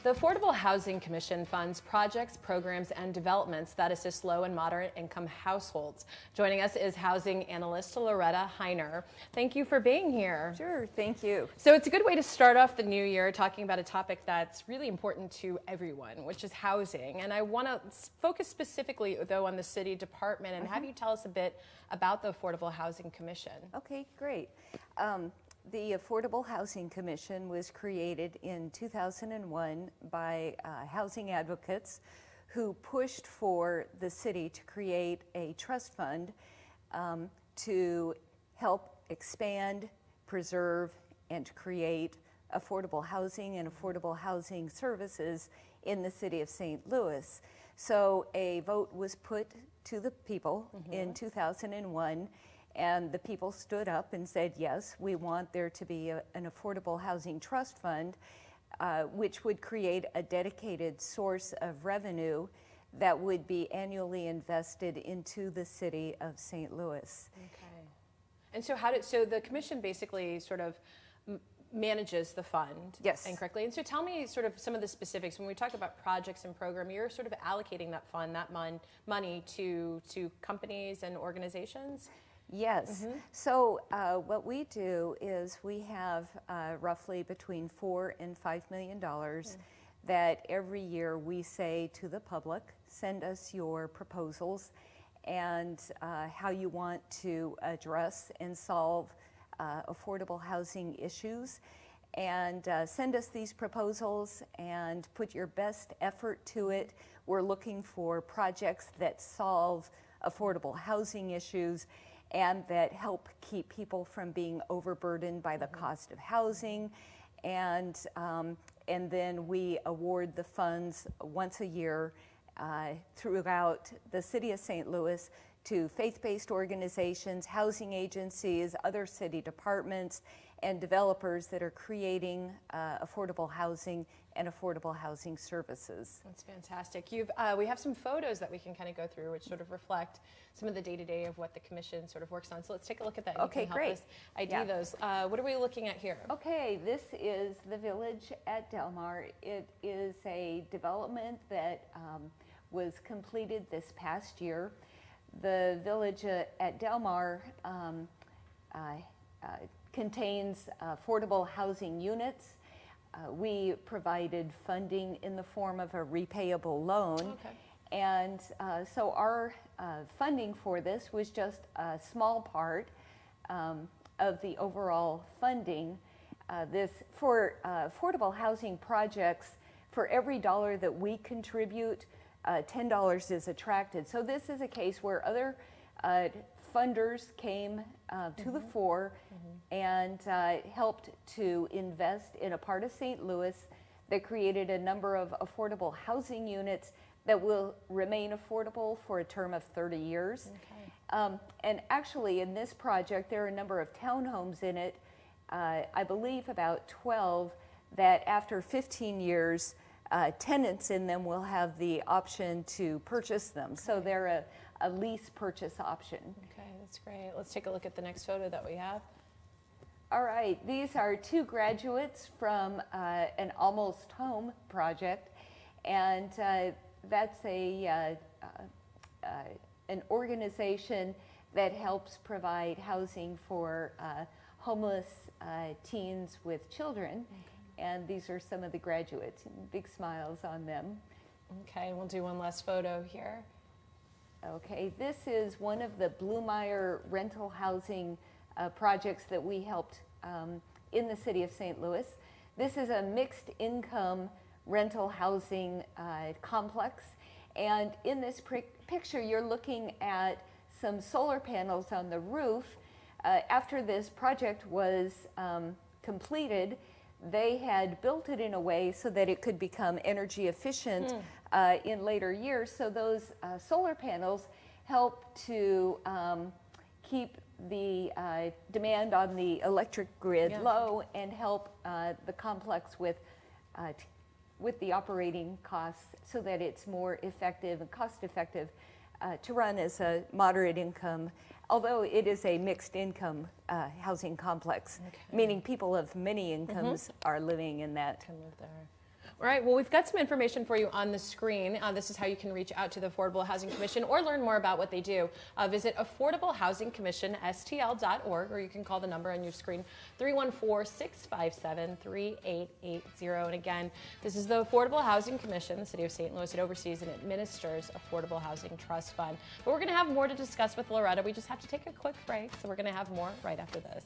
The Affordable Housing Commission funds projects, programs, and developments that assist low and moderate income households. Joining us is Housing Analyst Loretta Hiner. Thank you for being here. Sure, thank you. So it's a good way to start off the new year talking about a topic that's really important to everyone, which is housing. And I want to focus specifically, though, on the city department and have you tell us a bit about the Affordable Housing Commission. Okay, great. The Affordable Housing Commission was created in 2001 by housing advocates who pushed for the city to create a trust fund to help expand, preserve, and to create affordable housing and affordable housing services in the city of St. Louis. So a vote was put to the people in 2001. And the people stood up and said, yes, we want there to be an affordable housing trust fund, which would create a dedicated source of revenue that would be annually invested into the city of St. Louis. Okay. And so so the commission basically sort of manages the fund. Yes. Incorrectly. And so tell me sort of some of the specifics. When we talk about projects and program, you're sort of allocating that fund, that money to companies and organizations? Yes. So what we do is we have roughly between $4 and $5 million that every year we say to the public, send us your proposals and how you want to address and solve affordable housing issues. And send us these proposals and put your best effort to it. We're looking for projects that solve affordable housing issues and that help keep people from being overburdened by the cost of housing. And then we award the funds once a year throughout the city of St. Louis to faith-based organizations, housing agencies, other city departments, and developers that are creating affordable housing and affordable housing services. That's fantastic. We have some photos that we can kind of go through which sort of reflect some of the day-to-day of what the commission sort of works on. So let's take a look at that. Okay, you can great. Help us ID those. What are we looking at here? Okay, this is the village at Delmar. It is a development that was completed this past year. The village at Delmar contains affordable housing units. We provided funding in the form of a repayable loan. Okay. And so our funding for this was just a small part of the overall funding. For affordable housing projects, for every dollar that we contribute, $10 is attracted. So this is a case where other funders came to the fore and helped to invest in a part of St. Louis that created a number of affordable housing units that will remain affordable for a term of 30 years. Okay. And actually in this project there are a number of townhomes in it, I believe about 12, that after 15 years tenants in them will have the option to purchase them. Okay. So they're a lease purchase option. Okay, that's great. Let's take a look at the next photo that we have. All right, these are two graduates from an Almost Home project, and that's an organization that helps provide housing for homeless teens with children. Okay. And these are some of the graduates, big smiles on them. Okay, we'll do one last photo here. Okay, this is one of the Meyer rental housing projects that we helped in the city of St. Louis. This is a mixed income rental housing complex. And in this picture, you're looking at some solar panels on the roof. After this project was completed, they had built it in a way so that it could become energy efficient in later years. So those solar panels help to keep the demand on the electric grid low and help the complex with the operating costs so that it's more effective and cost effective to run as a moderate income, although it is a mixed income housing complex, meaning people of many incomes are living in that. Can live there. All right, well, we've got some information for you on the screen. This is how you can reach out to the Affordable Housing Commission or learn more about what they do. Visit affordablehousingcommissionstl.org, or you can call the number on your screen, 314-657-3880. And again, this is the Affordable Housing Commission, the City of St. Louis. It oversees and administers Affordable Housing Trust Fund. But we're going to have more to discuss with Loretta. We just have to take a quick break, so we're going to have more right after this.